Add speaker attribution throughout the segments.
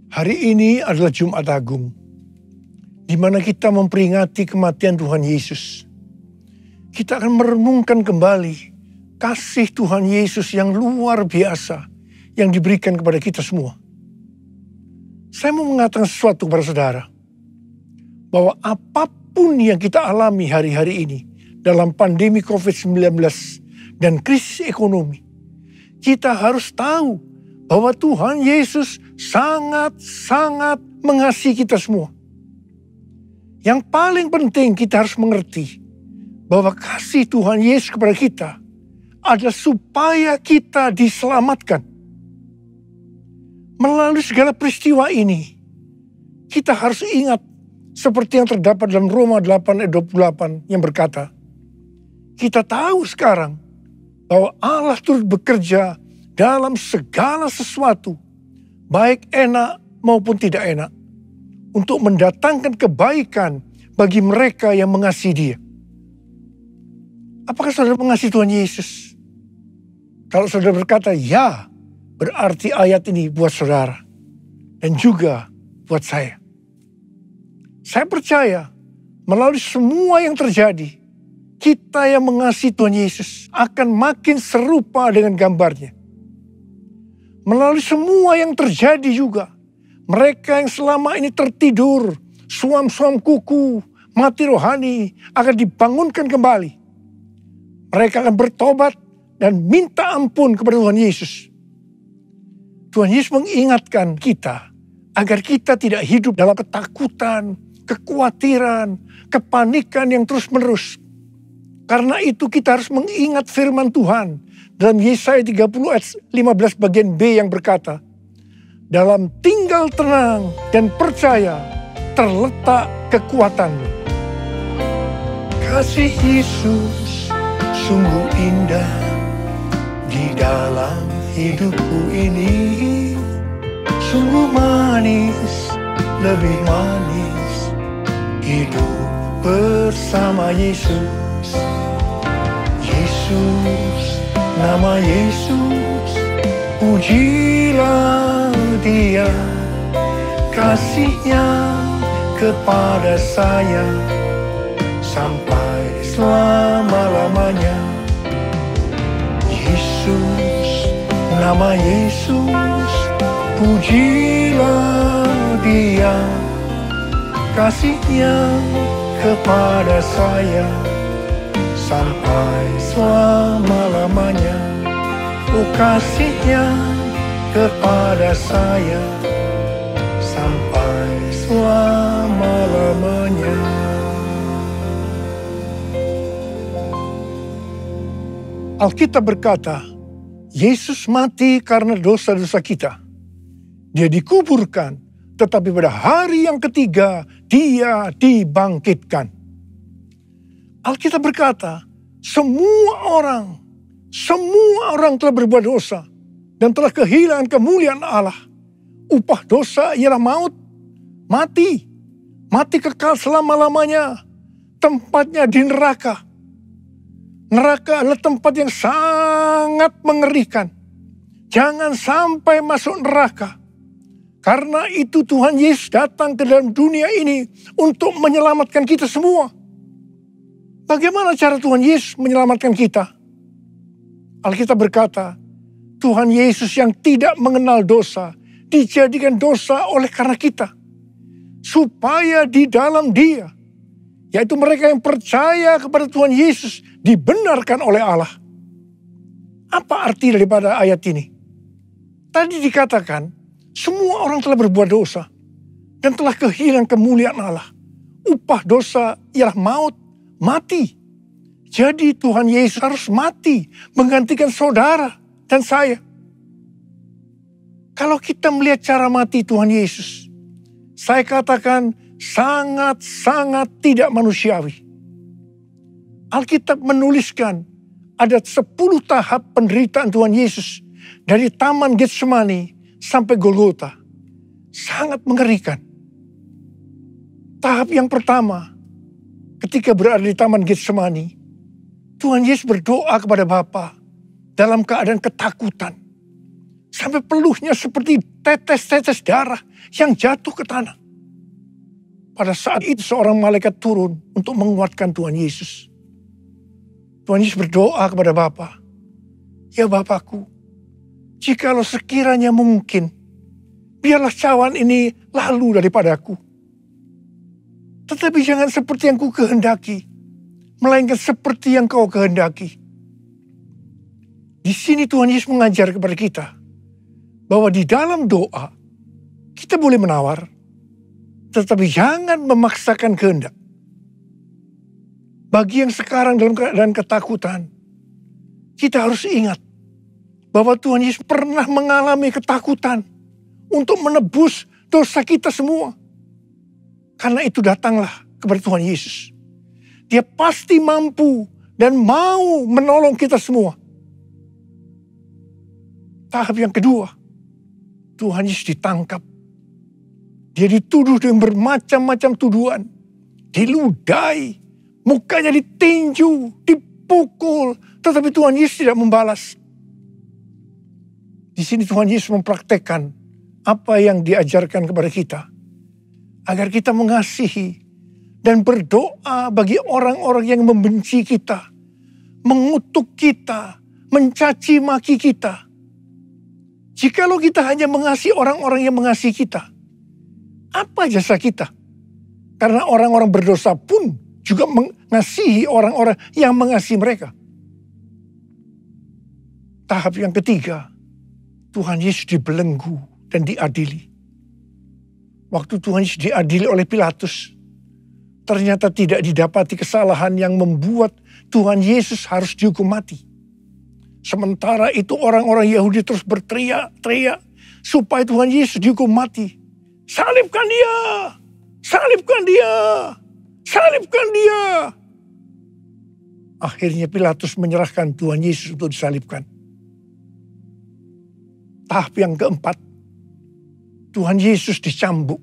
Speaker 1: Hari ini adalah Jumat Agung, di mana kita memperingati kematian Tuhan Yesus. Kita akan merenungkan kembali kasih Tuhan Yesus yang luar biasa yang diberikan kepada kita semua. Saya mau mengatakan sesuatu kepada saudara, bahwa apapun yang kita alami hari-hari ini dalam pandemi COVID-19 dan krisis ekonomi, kita harus tahu bahwa Tuhan Yesus sangat-sangat mengasihi kita semua. Yang paling penting kita harus mengerti bahwa kasih Tuhan Yesus kepada kita adalah supaya kita diselamatkan. Melalui segala peristiwa ini, kita harus ingat seperti yang terdapat dalam Roma 8 ayat 28 yang berkata, kita tahu sekarang bahwa Allah turut bekerja dalam segala sesuatu, baik enak maupun tidak enak, untuk mendatangkan kebaikan bagi mereka yang mengasihi Dia. Apakah saudara mengasihi Tuhan Yesus? Kalau saudara berkata ya, berarti ayat ini buat saudara dan juga buat saya. Saya percaya melalui semua yang terjadi, kita yang mengasihi Tuhan Yesus akan makin serupa dengan gambarnya. Melalui semua yang terjadi juga, mereka yang selama ini tertidur, suam-suam kuku, mati rohani akan dibangunkan kembali. Mereka akan bertobat dan minta ampun kepada Tuhan Yesus. Tuhan Yesus mengingatkan kita agar kita tidak hidup dalam ketakutan, kekhawatiran, kepanikan yang terus-menerus. Karena itu kita harus mengingat firman Tuhan dalam Yesaya 30 ayat 15 bagian B yang berkata, dalam tinggal tenang dan percaya terletak kekuatanmu. Kasih Yesus sungguh indah di dalam hidupku ini. Sungguh manis, lebih manis hidup bersama Yesus. Yesus, nama Yesus, pujilah Dia, kasih-Nya kepada saya sampai selama-lamanya. Yesus, nama Yesus, pujilah Dia, kasih-Nya kepada saya sampai selama-lamanya. Oh, kasih-Nya kepada saya sampai selama-lamanya. Alkitab berkata, Yesus mati karena dosa-dosa kita. Dia dikuburkan, tetapi pada hari yang ketiga Dia dibangkitkan. Alkitab berkata, semua orang telah berbuat dosa dan telah kehilangan kemuliaan Allah. Upah dosa ialah maut, mati kekal selama-lamanya. Tempatnya di neraka. Neraka adalah tempat yang sangat mengerikan. Jangan sampai masuk neraka. Karena itu Tuhan Yesus datang ke dalam dunia ini untuk menyelamatkan kita semua. Bagaimana cara Tuhan Yesus menyelamatkan kita? Alkitab berkata, Tuhan Yesus yang tidak mengenal dosa, dijadikan dosa oleh karena kita. Supaya di dalam Dia, yaitu mereka yang percaya kepada Tuhan Yesus, dibenarkan oleh Allah. Apa arti daripada ayat ini? Tadi dikatakan, semua orang telah berbuat dosa dan telah kehilangan kemuliaan Allah. Upah dosa ialah maut, mati. Jadi Tuhan Yesus harus mati menggantikan saudara dan saya. Kalau kita melihat cara mati Tuhan Yesus, saya katakan sangat-sangat tidak manusiawi. Alkitab menuliskan ada 10 tahap penderitaan Tuhan Yesus dari Taman Getsemani sampai Golgota. Sangat mengerikan. Tahap yang pertama, ketika berada di Taman Getsemani, Tuhan Yesus berdoa kepada Bapa dalam keadaan ketakutan. Sampai peluhnya seperti tetes-tetes darah yang jatuh ke tanah. Pada saat itu seorang malaikat turun untuk menguatkan Tuhan Yesus. Tuhan Yesus berdoa kepada Bapa, "Ya Bapakku, jikalau sekiranya mungkin, biarlah cawan ini lalu daripadaku. Tetapi jangan seperti yang ku kehendaki, melainkan seperti yang kau kehendaki." Di sini Tuhan Yesus mengajar kepada kita bahwa di dalam doa kita boleh menawar, tetapi jangan memaksakan kehendak. Bagi yang sekarang dalam keadaan ketakutan, kita harus ingat bahwa Tuhan Yesus pernah mengalami ketakutan untuk menebus dosa kita semua. Karena itu datanglah kepada Tuhan Yesus. Dia pasti mampu dan mau menolong kita semua. Tahap yang kedua, Tuhan Yesus ditangkap. Dia dituduh dengan bermacam-macam tuduhan. Diludahi, mukanya ditinju, dipukul. Tetapi Tuhan Yesus tidak membalas. Di sini Tuhan Yesus mempraktekkan apa yang diajarkan kepada kita. Agar kita mengasihi dan berdoa bagi orang-orang yang membenci kita. Mengutuk kita, mencaci maki kita. Jikalau kita hanya mengasihi orang-orang yang mengasihi kita, apa jasa kita? Karena orang-orang berdosa pun juga mengasihi orang-orang yang mengasihi mereka. Tahap yang ketiga, Tuhan Yesus dibelenggu dan diadili. Waktu Tuhan Yesus diadili oleh Pilatus, ternyata tidak didapati kesalahan yang membuat Tuhan Yesus harus dihukum mati. Sementara itu orang-orang Yahudi terus berteriak-teriak supaya Tuhan Yesus dihukum mati. "Salibkan dia! Salibkan dia! Salibkan dia!" Akhirnya Pilatus menyerahkan Tuhan Yesus untuk disalibkan. Tahap yang keempat, Tuhan Yesus dicambuk.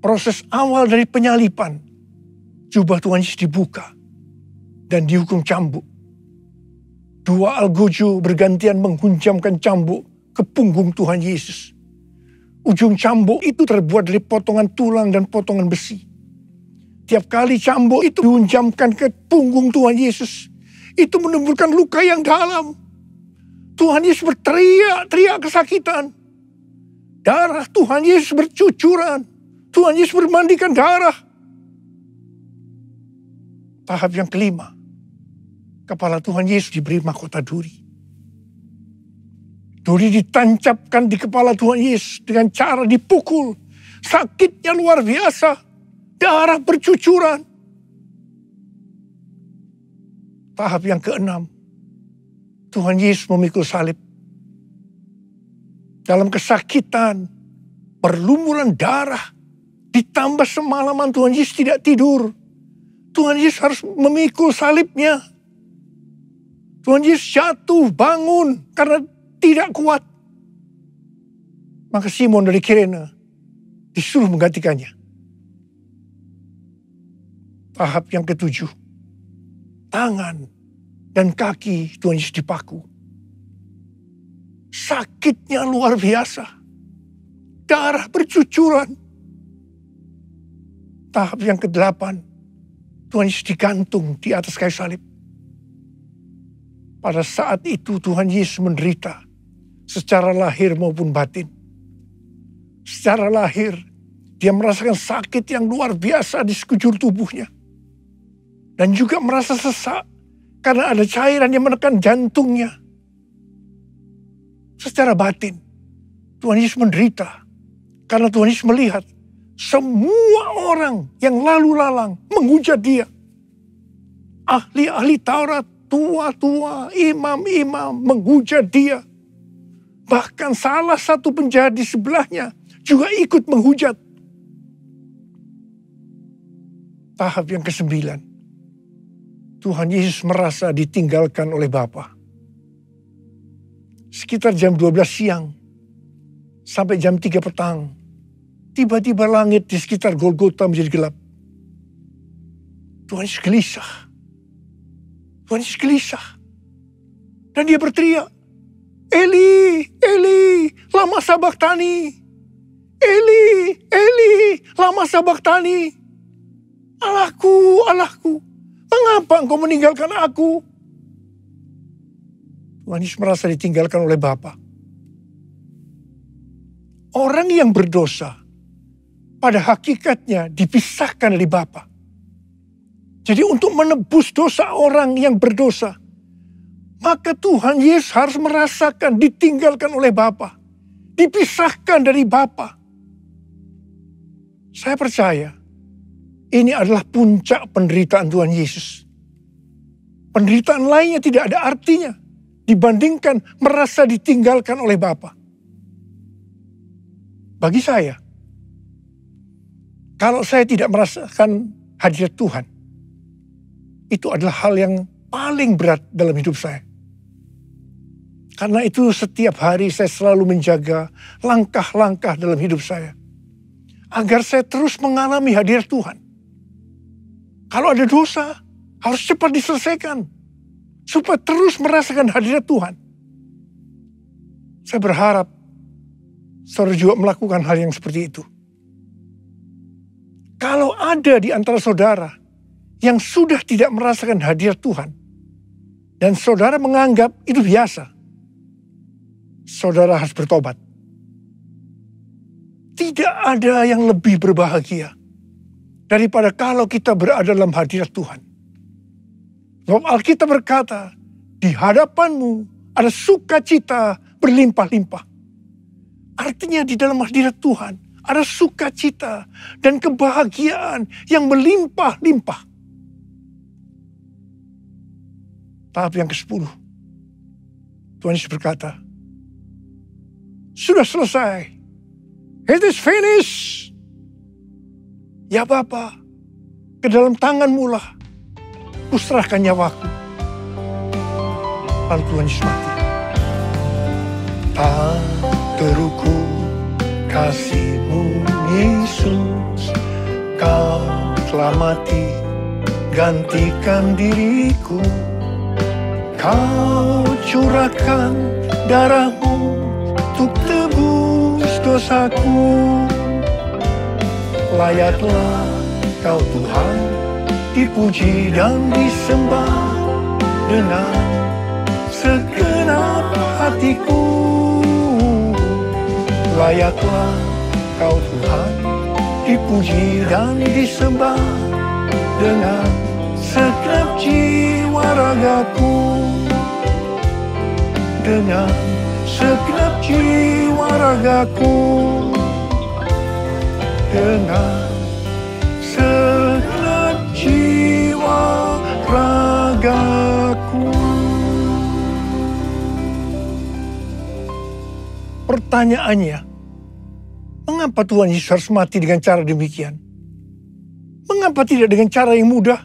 Speaker 1: Proses awal dari penyaliban, jubah Tuhan Yesus dibuka dan dihukum cambuk. Dua algojo bergantian menghunjamkan cambuk ke punggung Tuhan Yesus. Ujung cambuk itu terbuat dari potongan tulang dan potongan besi. Tiap kali cambuk itu dihunjamkan ke punggung Tuhan Yesus, itu menimbulkan luka yang dalam. Tuhan Yesus berteriak-teriak kesakitan. Darah Tuhan Yesus bercucuran. Tuhan Yesus bermandikan darah. Tahap yang kelima, kepala Tuhan Yesus diberi mahkota duri. Duri ditancapkan di kepala Tuhan Yesus dengan cara dipukul. Sakitnya luar biasa. Darah bercucuran. Tahap yang keenam, Tuhan Yesus memikul salib. Dalam kesakitan, berlumuran darah, ditambah semalaman Tuhan Yesus tidak tidur. Tuhan Yesus harus memikul salibnya. Tuhan Yesus jatuh, bangun karena tidak kuat. Maka Simon dari Kirene disuruh menggantikannya. Tahap yang ketujuh, tangan dan kaki Tuhan Yesus dipaku. Sakitnya luar biasa. Darah bercucuran. Tahap yang ke-8, Tuhan Yesus digantung di atas kayu salib. Pada saat itu Tuhan Yesus menderita secara lahir maupun batin. Secara lahir, dia merasakan sakit yang luar biasa di sekujur tubuhnya. Dan juga merasa sesak karena ada cairan yang menekan jantungnya. Secara batin, Tuhan Yesus menderita karena Tuhan Yesus melihat semua orang yang lalu lalang menghujat dia. Ahli-ahli Taurat, tua-tua, imam-imam menghujat dia. Bahkan salah satu penjahat di sebelahnya juga ikut menghujat. Tahap yang ke-9, Tuhan Yesus merasa ditinggalkan oleh Bapa. Sekitar jam 12 siang sampai jam 3 petang, tiba-tiba langit di sekitar Golgota menjadi gelap. Tuhan Yesus gelisah. Tuhan Yesus gelisah. Dan dia berteriak, Eli, Eli, lama sabachthani. Eli, Eli, lama sabachthani. Allahku, Allahku, mengapa engkau meninggalkan aku? Tuhan Yesus merasa ditinggalkan oleh Bapa. Orang yang berdosa pada hakikatnya dipisahkan dari Bapa. Jadi untuk menebus dosa orang yang berdosa, maka Tuhan Yesus harus merasakan ditinggalkan oleh Bapa, dipisahkan dari Bapa. Saya percaya ini adalah puncak penderitaan Tuhan Yesus. Penderitaan lainnya tidak ada artinya dibandingkan merasa ditinggalkan oleh Bapa. Bagi saya, kalau saya tidak merasakan hadirat Tuhan, itu adalah hal yang paling berat dalam hidup saya. Karena itu setiap hari saya selalu menjaga langkah-langkah dalam hidup saya, agar saya terus mengalami hadirat Tuhan. Kalau ada dosa, harus cepat diselesaikan, supaya terus merasakan hadirat Tuhan. Saya berharap saudara juga melakukan hal yang seperti itu. Kalau ada di antara saudara yang sudah tidak merasakan hadirat Tuhan, dan saudara menganggap itu biasa, saudara harus bertobat. Tidak ada yang lebih berbahagia daripada kalau kita berada dalam hadirat Tuhan. Sebab Alkitab berkata, di hadapanmu ada sukacita berlimpah-limpah. Artinya di dalam hadirat Tuhan ada sukacita dan kebahagiaan yang berlimpah-limpah. Tahap yang ke-10. Tuhan Yesus berkata, sudah selesai. It is finished. Ya Bapa, ke dalam tangan-Mu lah kuserahkan nyawaku. Lalu Tuhan Yesus mati. Tak terukur kasih-Mu Yesus, Kau telah mati gantikan diriku. Kau curahkan darah-Mu untuk tebus dosaku. Layaklah Kau Tuhan dipuji dan disembah dengan segenap hatiku. Layaklah Kau Tuhan dipuji dan disembah dengan segenap jiwa ragaku. Dengan segenap jiwa ragaku. Dengan segenap jiwa ragaku. Pertanyaannya, mengapa Tuhan Yesus harus mati dengan cara demikian? Mengapa tidak dengan cara yang mudah?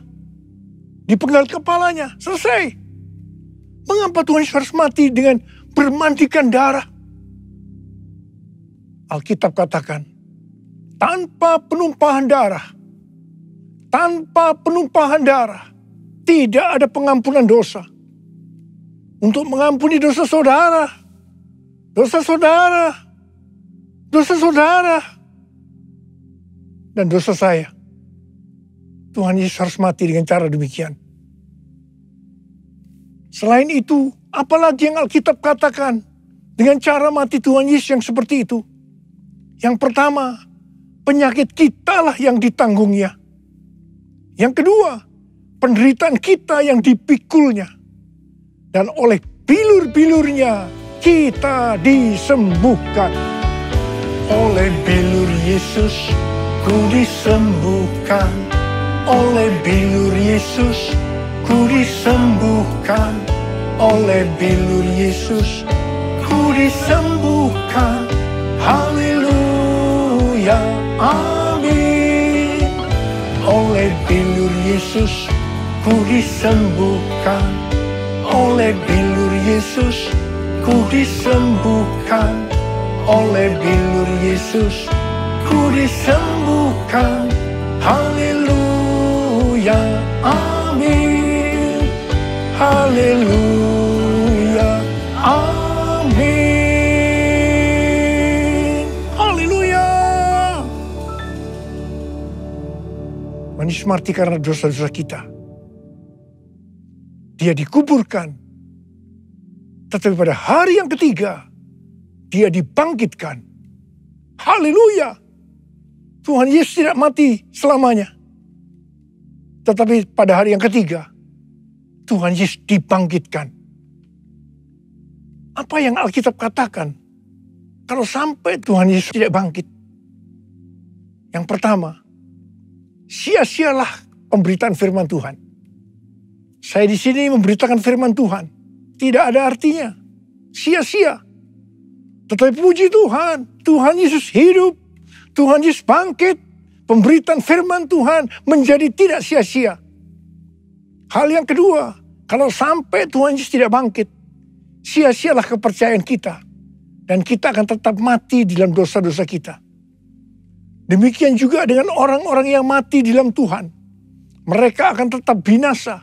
Speaker 1: Dipenggal kepalanya, selesai. Mengapa Tuhan Yesus harus mati dengan bermandikan darah? Alkitab katakan, tanpa penumpahan darah, tidak ada pengampunan dosa. Untuk mengampuni dosa saudara, dan dosa saya, Tuhan Yesus harus mati dengan cara demikian. Selain itu, apalagi yang Alkitab katakan dengan cara mati Tuhan Yesus yang seperti itu? Yang pertama, penyakit kita lah yang ditanggungnya. Yang kedua, penderitaan kita yang dipikulnya. Dan oleh bilur-bilurnya kita disembuhkan. Oleh bilur Yesus ku disembuhkan. Oleh bilur Yesus ku disembuhkan. Oleh bilur Yesus ku disembuhkan. Haleluya, amin. Oleh bilur Yesus ku disembuhkan. Oleh bilur Yesus ku disembuhkan. Oleh bilur Yesus ku disembuhkan. Haleluya, amin. Haleluya, amin. Yesus mati karena dosa-dosa kita. Dia dikuburkan. Tetapi pada hari yang ketiga, dia dibangkitkan. Haleluya. Tuhan Yesus tidak mati selamanya. Tetapi pada hari yang ketiga, Tuhan Yesus dibangkitkan. Apa yang Alkitab katakan? Kalau sampai Tuhan Yesus tidak bangkit. Yang pertama, sia-sialah pemberitaan firman Tuhan. Saya di sini memberitakan firman Tuhan. Tidak ada artinya. Sia-sia. Tetapi puji Tuhan. Tuhan Yesus hidup. Tuhan Yesus bangkit. Pemberitaan firman Tuhan menjadi tidak sia-sia. Hal yang kedua. Kalau sampai Tuhan Yesus tidak bangkit. Sia-sialah kepercayaan kita. Dan kita akan tetap mati di dalam dosa-dosa kita. Demikian juga dengan orang-orang yang mati di dalam Tuhan. Mereka akan tetap binasa.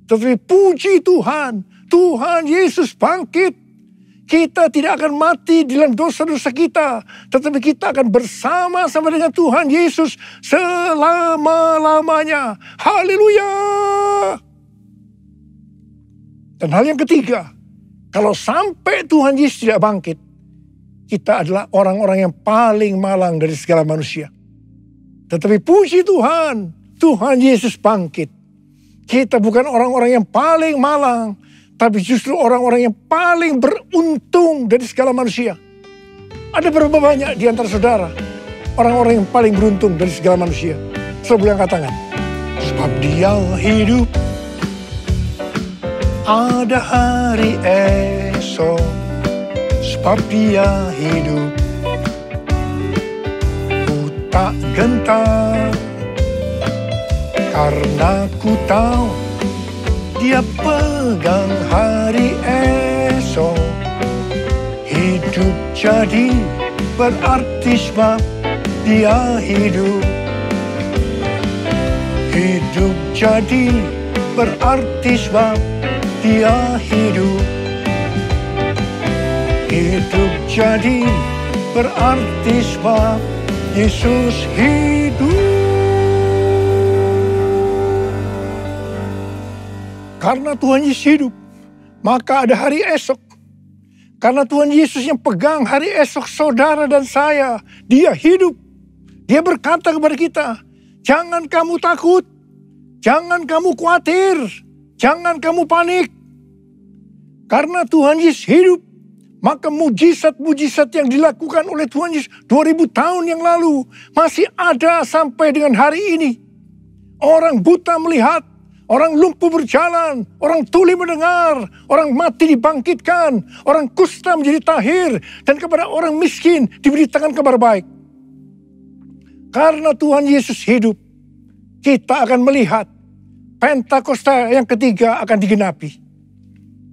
Speaker 1: Tetapi puji Tuhan, Tuhan Yesus bangkit. Kita tidak akan mati di dalam dosa-dosa kita. Tetapi kita akan bersama-sama dengan Tuhan Yesus selama-lamanya. Haleluya. Dan hal yang ketiga, kalau sampai Tuhan Yesus tidak bangkit, kita adalah orang-orang yang paling malang dari segala manusia. Tetapi puji Tuhan, Tuhan Yesus bangkit. Kita bukan orang-orang yang paling malang, tapi justru orang-orang yang paling beruntung dari segala manusia. Ada berapa banyak di antara saudara, orang-orang yang paling beruntung dari segala manusia? Saudara angkat tangan. Sebab dia hidup, ada hari esok. Sebab dia hidup, ku tak gentar. Karena ku tahu dia pegang hari esok. Hidup jadi berarti sebab dia hidup. Hidup jadi berarti sebab dia hidup. Hidup jadi berarti sebab Yesus hidup. Karena Tuhan Yesus hidup, maka ada hari esok. Karena Tuhan Yesus yang pegang hari esok saudara dan saya, dia hidup. Dia berkata kepada kita, jangan kamu takut, jangan kamu khawatir, jangan kamu panik. Karena Tuhan Yesus hidup, maka mujizat-mujizat yang dilakukan oleh Tuhan Yesus 2000 tahun yang lalu masih ada sampai dengan hari ini. Orang buta melihat, orang lumpuh berjalan, orang tuli mendengar, orang mati dibangkitkan, orang kusta menjadi tahir, dan kepada orang miskin diberitakan kabar baik. Karena Tuhan Yesus hidup, kita akan melihat Pentakosta yang ketiga akan digenapi.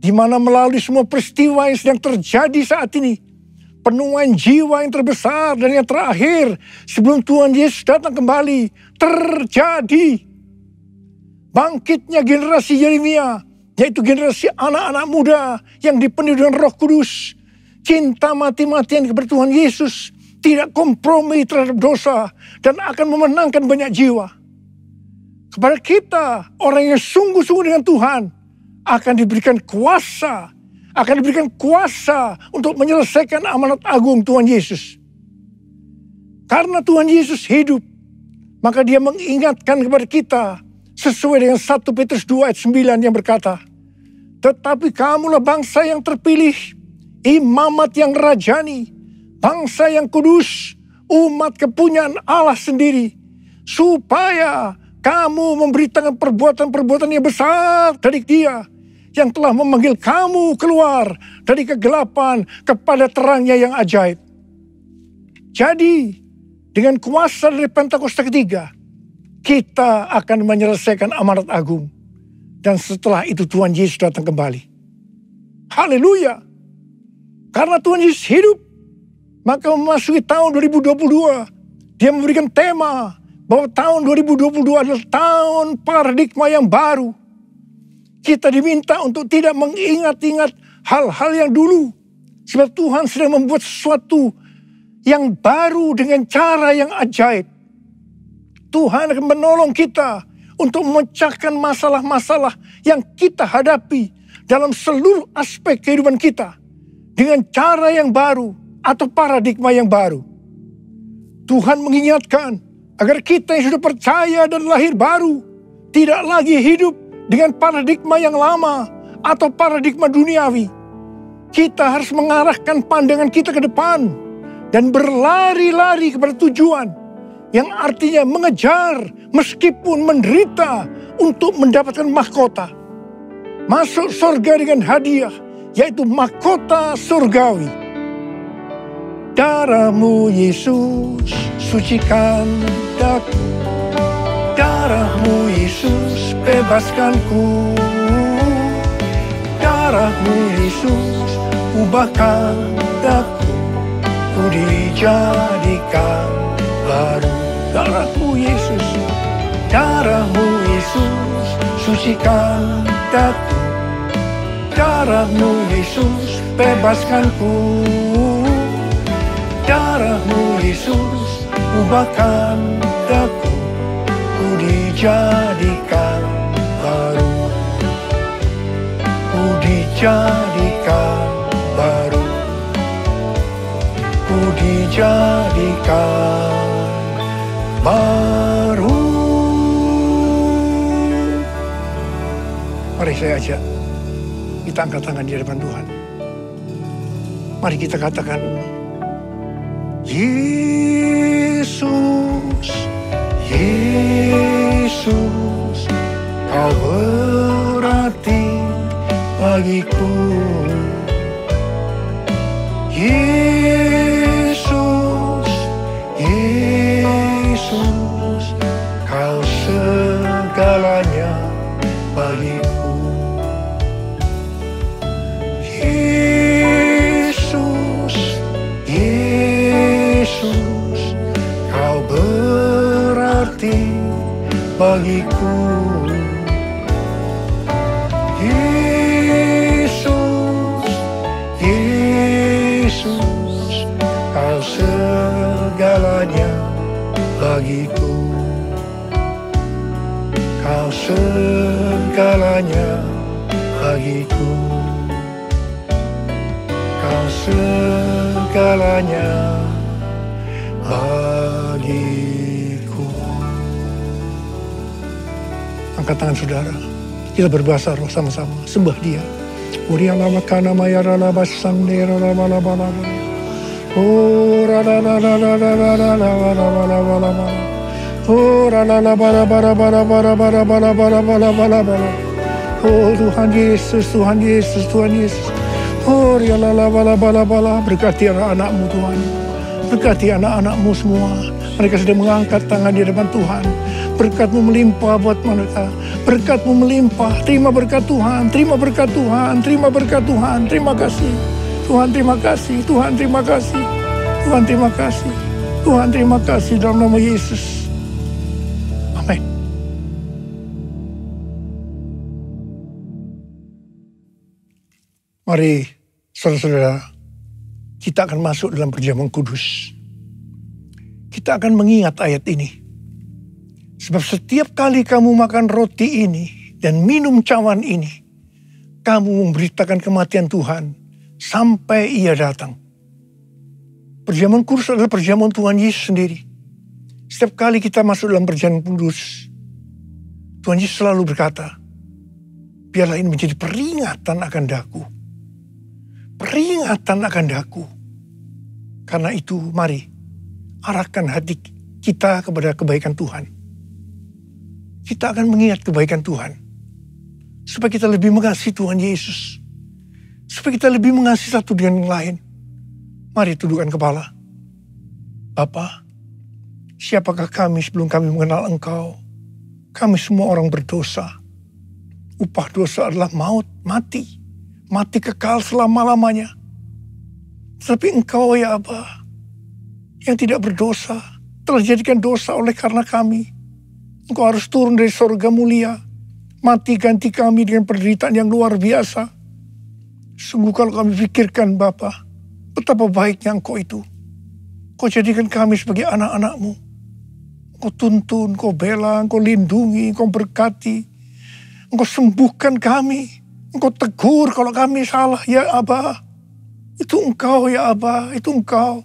Speaker 1: Di mana melalui semua peristiwa yang sedang terjadi saat ini, penuaian jiwa yang terbesar dan yang terakhir sebelum Tuhan Yesus datang kembali terjadi. Bangkitnya generasi Yeremia, yaitu generasi anak-anak muda yang dipenuhi dengan Roh Kudus. Cinta mati-matian kepada Tuhan Yesus, tidak kompromi terhadap dosa, dan akan memenangkan banyak jiwa. Kepada kita, orang yang sungguh-sungguh dengan Tuhan, akan diberikan kuasa untuk menyelesaikan amanat agung Tuhan Yesus. Karena Tuhan Yesus hidup, maka dia mengingatkan kepada kita, sesuai dengan 1 Petrus 2 ayat 9 yang berkata, tetapi kamulah bangsa yang terpilih, imamat yang rajani, bangsa yang kudus, umat kepunyaan Allah sendiri, supaya kamu memberitakan perbuatan-perbuatan yang besar dari Dia yang telah memanggil kamu keluar dari kegelapan kepada terangnya yang ajaib. Jadi, dengan kuasa dari Pentakosta ketiga, kita akan menyelesaikan amanat agung. Dan setelah itu Tuhan Yesus datang kembali. Haleluya. Karena Tuhan Yesus hidup, maka memasuki tahun 2022, dia memberikan tema bahwa tahun 2022 adalah tahun paradigma yang baru. Kita diminta untuk tidak mengingat-ingat hal-hal yang dulu. Sebab Tuhan sedang membuat sesuatu yang baru dengan cara yang ajaib. Tuhan akan menolong kita untuk memecahkan masalah-masalah yang kita hadapi dalam seluruh aspek kehidupan kita dengan cara yang baru atau paradigma yang baru. Tuhan mengingatkan agar kita yang sudah percaya dan lahir baru tidak lagi hidup dengan paradigma yang lama atau paradigma duniawi. Kita harus mengarahkan pandangan kita ke depan dan berlari-lari kepada tujuan yang artinya mengejar meskipun menderita untuk mendapatkan mahkota. Masuk surga dengan hadiah, yaitu mahkota surgawi. Darah-Mu Yesus sucikan daku, darah-Mu Yesus bebaskanku, darah-Mu Yesus ubahkan daku, ku dijadikan baru. Darah-Mu Yesus, darah-Mu Yesus sucikan daku, darah-Mu Yesus bebaskanku, darah-Mu Yesus ubahkan daku, ku dijadikan baru, ku dijadikan baru, ku dijadikan baru. Mari saya ajak kita angkat tangan di hadapan Tuhan. Mari kita katakan, Yesus, Yesus, Kau berarti bagiku. Yesus, Yesus, Kau segalanya bagiku. Yesus, Yesus, Kau berarti bagiku. Yesus, Yesus, Kau segalanya bagiku. Kau segalanya bagiku. Kau segalanya bagiku. Angkat tangan saudara. Kita berbahasa roh sama-sama. Sembah Dia. Oh Tuhan Yesus, Tuhan Yesus, Tuhan Yesus. Oh bala, berkati anak-anak-Mu Tuhan. Berkati anak-anak-Mu semua. Mereka sedang mengangkat tangan di hadapan Tuhan. Berkat-Mu melimpah buat mereka. Berkat-Mu melimpah. Terima berkat Tuhan. Terima berkat Tuhan. Terima berkat Tuhan. Terima kasih. Tuhan terima kasih. Tuhan terima kasih. Tuhan terima kasih. Tuhan terima kasih dalam nama Yesus. Amin. Mari saudara-saudara, kita akan masuk dalam perjamuan kudus. Kita akan mengingat ayat ini. Sebab setiap kali kamu makan roti ini dan minum cawan ini, kamu memberitakan kematian Tuhan sampai Ia datang. Perjamuan kudus adalah perjamuan Tuhan Yesus sendiri. Setiap kali kita masuk dalam perjamuan kudus, Tuhan Yesus selalu berkata, biarlah ini menjadi peringatan akan daku. Peringatan akan daku. Karena itu mari arahkan hati kita kepada kebaikan Tuhan. Kita akan mengingat kebaikan Tuhan. Supaya kita lebih mengasihi Tuhan Yesus. Supaya kita lebih mengasihi satu dengan yang lain. Mari tundukkan kepala. Bapa, siapakah kami sebelum kami mengenal Engkau? Kami semua orang berdosa. Upah dosa adalah maut, mati. Mati kekal selama-lamanya. Tapi Engkau ya Aba, yang tidak berdosa, telah dijadikan dosa oleh karena kami. Engkau harus turun dari surga mulia. Mati ganti kami dengan penderitaan yang luar biasa. Sungguh kalau kami pikirkan Bapa, betapa baiknya Engkau itu. Kau jadikan kami sebagai anak-anak-Mu. Engkau tuntun, Engkau bela, Engkau lindungi, Engkau berkati. Engkau sembuhkan kami. Engkau tegur kalau kami salah, ya Aba. Itu Engkau ya Aba, itu Engkau.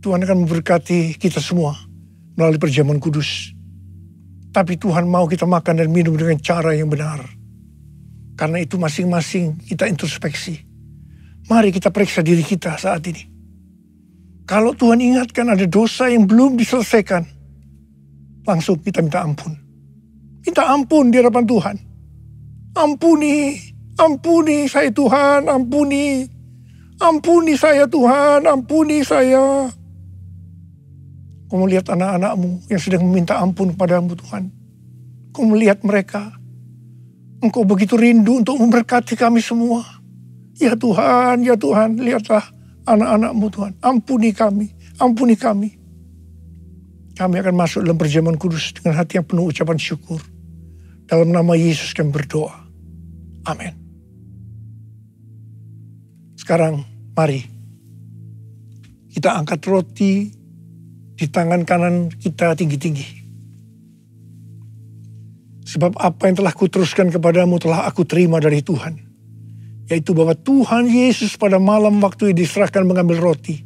Speaker 1: Tuhan akan memberkati kita semua melalui perjamuan kudus. Tapi Tuhan mau kita makan dan minum dengan cara yang benar. Karena itu masing-masing kita introspeksi. Mari kita periksa diri kita saat ini. Kalau Tuhan ingatkan ada dosa yang belum diselesaikan, langsung kita minta ampun. Minta ampun di hadapan Tuhan. Ampuni, ampuni saya Tuhan, ampuni. Ampuni saya Tuhan, ampuni saya. Kau melihat anak-anakmu yang sedang meminta ampun kepadamu Tuhan. Kau melihat mereka. Engkau begitu rindu untuk memberkati kami semua. Ya Tuhan, lihatlah anak-anakmu Tuhan. Ampuni kami, ampuni kami. Kami akan masuk dalam perjamuan kudus dengan hati yang penuh ucapan syukur. Dalam nama Yesus kami berdoa. Amin. Sekarang mari kita angkat roti di tangan kanan kita tinggi-tinggi. Sebab apa yang telah kuteruskan kepadamu telah aku terima dari Tuhan. Yaitu bahwa Tuhan Yesus pada malam waktu yang diserahkan mengambil roti.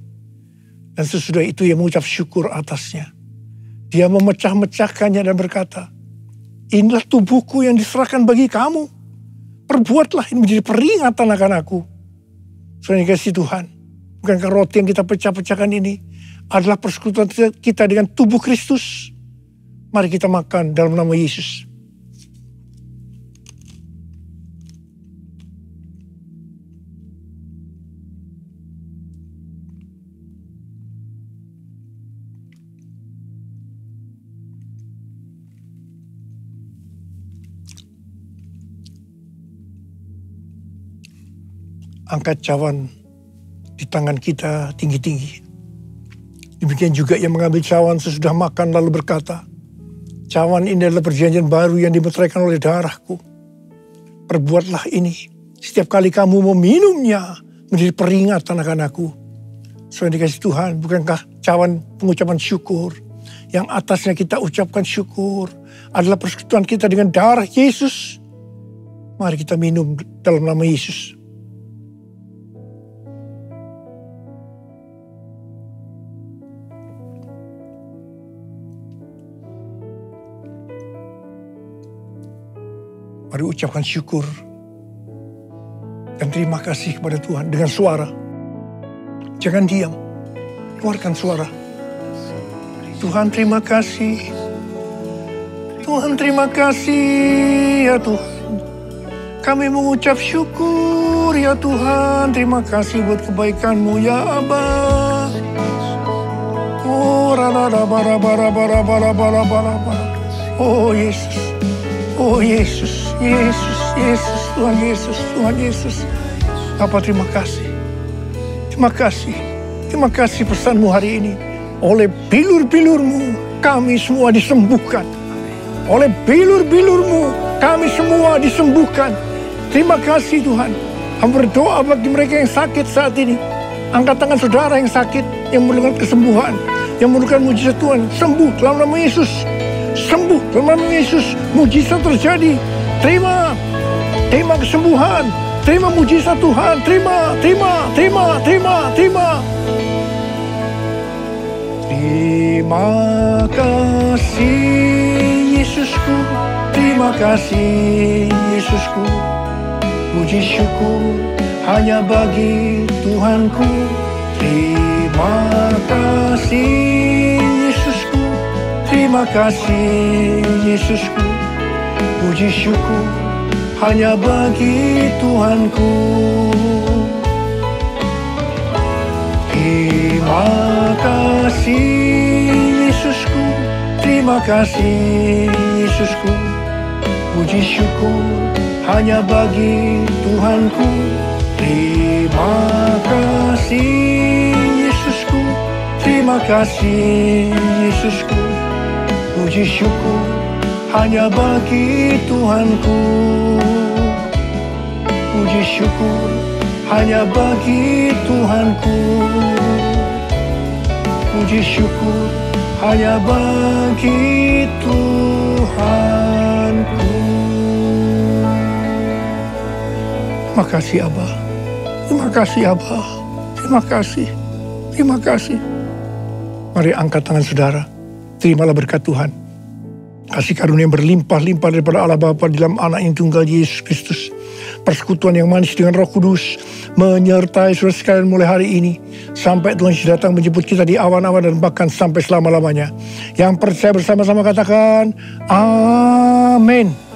Speaker 1: Dan sesudah itu ia mengucap syukur atasnya. Dia memecah-mecahkannya dan berkata, inilah tubuhku yang diserahkan bagi kamu. Perbuatlah ini menjadi peringatan akan aku. Saudara yang kasih Tuhan, bukankah roti yang kita pecah-pecahkan ini adalah persekutuan kita dengan tubuh Kristus? Mari kita makan dalam nama Yesus. Angkat cawan di tangan kita tinggi-tinggi. Demikian juga yang mengambil cawan sesudah makan lalu berkata, cawan ini adalah perjanjian baru yang dimeteraikan oleh darahku. Perbuatlah ini setiap kali kamu meminumnya menjadi peringatan akan aku. Saudara dikasih Tuhan, bukankah cawan pengucapan syukur yang atasnya kita ucapkan syukur adalah persekutuan kita dengan darah Yesus? Mari kita minum dalam nama Yesus. Mari ucapkan syukur dan terima kasih kepada Tuhan dengan suara. Jangan diam, keluarkan suara. Tuhan terima kasih. Tuhan terima kasih ya Tuhan. Kami mengucap syukur ya Tuhan. Terima kasih buat kebaikan-Mu ya Aba. Oh rada bara bara bara bara bara bara. Oh Yesus. Oh Yesus, Yesus, Yesus, Tuhan Yesus, Tuhan Yesus. Bapa terima kasih. Terima kasih. Terima kasih pesan-Mu hari ini. Oleh bilur-bilur-Mu kami semua disembuhkan. Oleh bilur-bilur-Mu kami semua disembuhkan. Terima kasih Tuhan. Kami berdoa bagi mereka yang sakit saat ini. Angkat tangan saudara yang sakit, yang memerlukan kesembuhan, yang memerlukan mujizat Tuhan. Sembuh dalam nama Yesus. Sembuh dalam nama Yesus, mujizat terjadi. Terima kesembuhan, terima mujizat Tuhan, terima. Terima kasih Yesusku, terima kasih Yesusku. Puji syukur hanya bagi Tuhanku. Terima kasih Yesusku. Terima kasih Yesusku, puji syukur hanya bagi Tuhanku. Terima kasih Yesusku, terima kasih Yesusku, puji syukur hanya bagi Tuhanku. Terima kasih Yesusku, terima kasih Yesusku. Puji syukur hanya bagi Tuhanku. Puji syukur hanya bagi Tuhanku. Puji syukur hanya bagi Tuhanku. Terima kasih Aba. Terima kasih Aba. Terima kasih. Terima kasih. Mari angkat tangan saudara. Terimalah berkat Tuhan. Kasih karunia yang berlimpah-limpah daripada Allah Bapa di dalam anak yang tunggal Yesus Kristus. Persekutuan yang manis dengan Roh Kudus menyertai saudara sekalian mulai hari ini sampai Tuhan Yesus datang menjemput kita di awan-awan dan bahkan sampai selama-lamanya. Yang percaya bersama-sama katakan amin.